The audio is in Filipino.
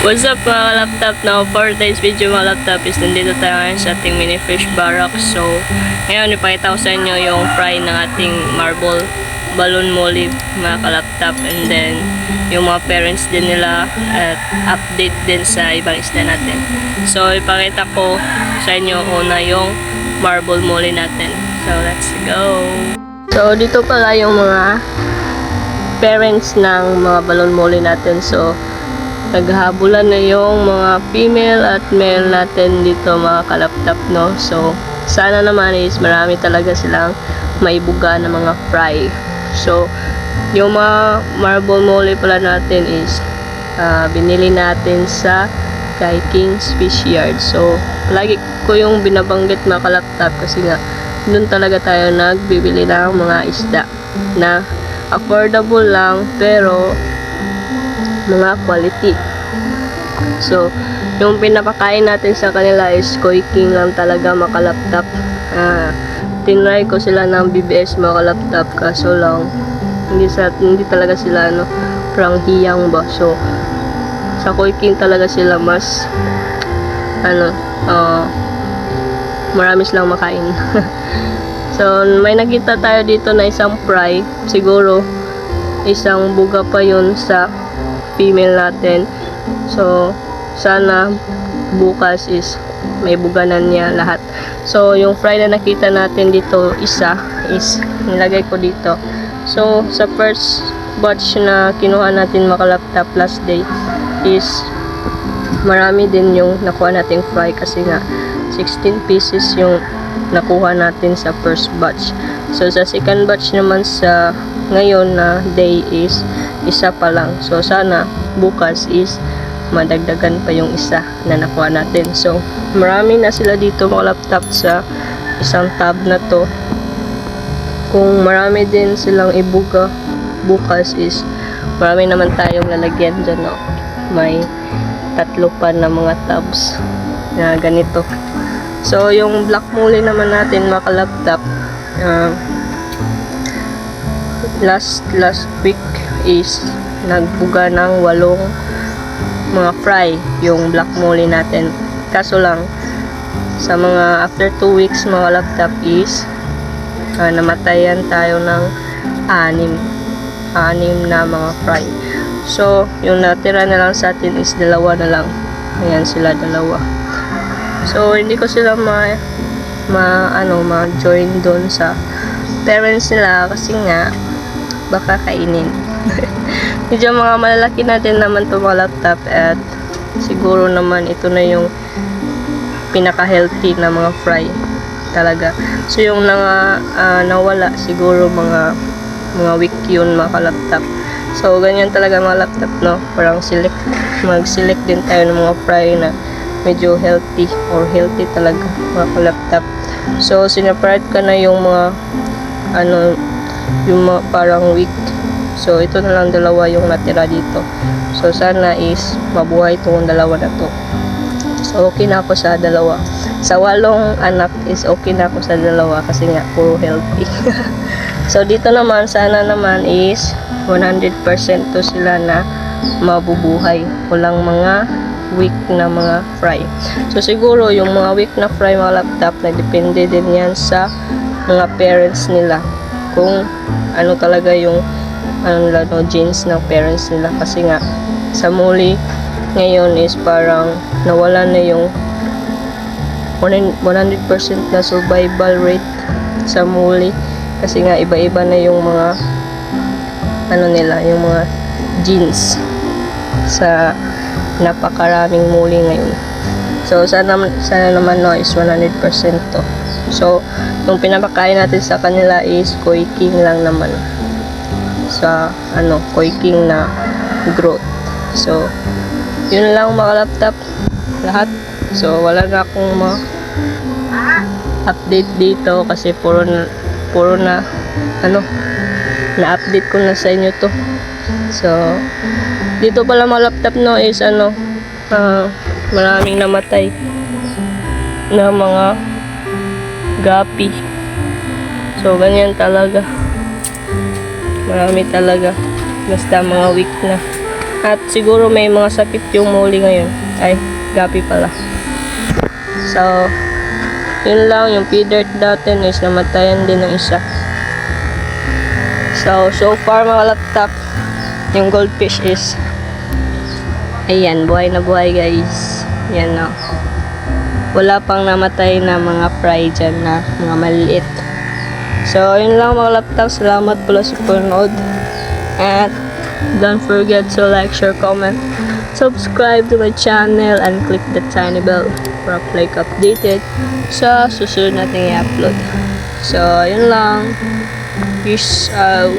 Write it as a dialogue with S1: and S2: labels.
S1: What's up mga laptop? Now for today's video mga laptop is nandito tayo ngayon sa ating mini fish barrack. So ngayon ipakita ko sa inyo yung fry ng ating marble balloon molly mga kalaptop, and then yung mga parents din nila at update din sa ibang isda natin. So ipakita ko sa inyo una yung marble molly natin. So let's go! So dito pala yung mga parents ng mga balloon molly natin. So naghahabulan na yung mga female at male natin dito mga kalaptop, no? So sana naman is marami talaga silang maibuga na mga fry. So yung mga marble molly pala natin is binili natin sa kay King's Fish Yard. So lagi ko yung binabanggit mga kalaptop kasi nga doon talaga tayo nagbibili ng mga isda na affordable lang pero mga quality. So yung pinapakain natin sa kanila is Koi King lang talaga makalaptop. Tinry ko sila ng BBS makalaptop kaso lang hindi talaga sila parang hiyang ba. So sa Koi King talaga sila mas marami silang makain. So may nakita tayo dito na isang fry, siguro isang buga pa yun sa female natin. So sana bukas is may buganan niya lahat. So yung fry na nakita natin dito isa is nilagay ko dito. So sa first batch na kinuha natin makalaptop last day is marami din yung nakuha nating fry kasi nga 16 pieces yung nakuha natin sa first batch. So sa second batch naman sa ngayon na day is isa pa lang. So sana bukas is madagdagan pa yung isa na nakuha natin. So marami na sila dito mga laptop sa isang tab na to. Kung marami din silang ibuga bukas is marami naman tayong lalagyan dyan, no? May tatlo pa na mga tabs na ganito. So yung black molly naman natin mga laptop, last week is nagbuga ng 8 mga fry yung black molly natin. Kaso lang sa mga after 2 weeks mga laptop is namatayan tayo ng 6 na mga fry. So yung natira na lang sa atin is 2 na lang. Ayan sila 2. So hindi ko sila ma-join doon sa parents nila kasi nga baka kainin. Medyo mga malalaki natin naman to mga laptop at siguro naman ito na yung pinaka-healthy na mga fry talaga. So yung nawala siguro mga week yun mga laptop. So ganyan talaga mga laptop, no? Parang mag-select din tayo ng mga fry na medyo healthy or healthy talaga mga laptop. So sineparate ka na yung mga yung mga parang weak. So ito na lang 2 yung natira dito. So sana is mabuhay itong 2 na to. So okay na ako sa 2. Sa 8 anak is okay na ako sa 2 kasi nga puro healthy. So dito naman sana naman is 100% to sila na mabubuhay. Walang mga weak na mga fry. So siguro yung mga weak na fry mga laptop nagdepende din yan sa mga parents nila. Kung ano talaga yung genes ng parents nila kasi nga sa molly ngayon is parang nawala na yung 100% na survival rate sa molly kasi nga iba-iba na yung mga yung mga genes sa napakaraming molly ngayon. So sana naman is 100% to. So yung pinapakain natin sa kanila is Koi King lang naman sa Koi King na growth. So yun lang mga laptop lahat. So wala na akong update dito kasi puro na na-update ko na sa inyo to. So dito pala mga laptop, no, is maraming namatay na mga gapi. So ganyan talaga, marami talaga, basta mga weak na At siguro may mga sakit yung muli ngayon. Ay, gapi pala. So, yun lang, yung feeder natin is namatayan din ng isa. So far mga laptop, yung goldfish is, ayan, buhay na buhay guys. Yan no. Wala pang namatay na mga fry dyan na mga maliit. So, yun lang mga laptop. Salamat pala sa panood. And don't forget to like, share, comment, subscribe to my channel, and click the tiny bell para like updated sa susunod nating i-upload. So, yun lang. Peace out.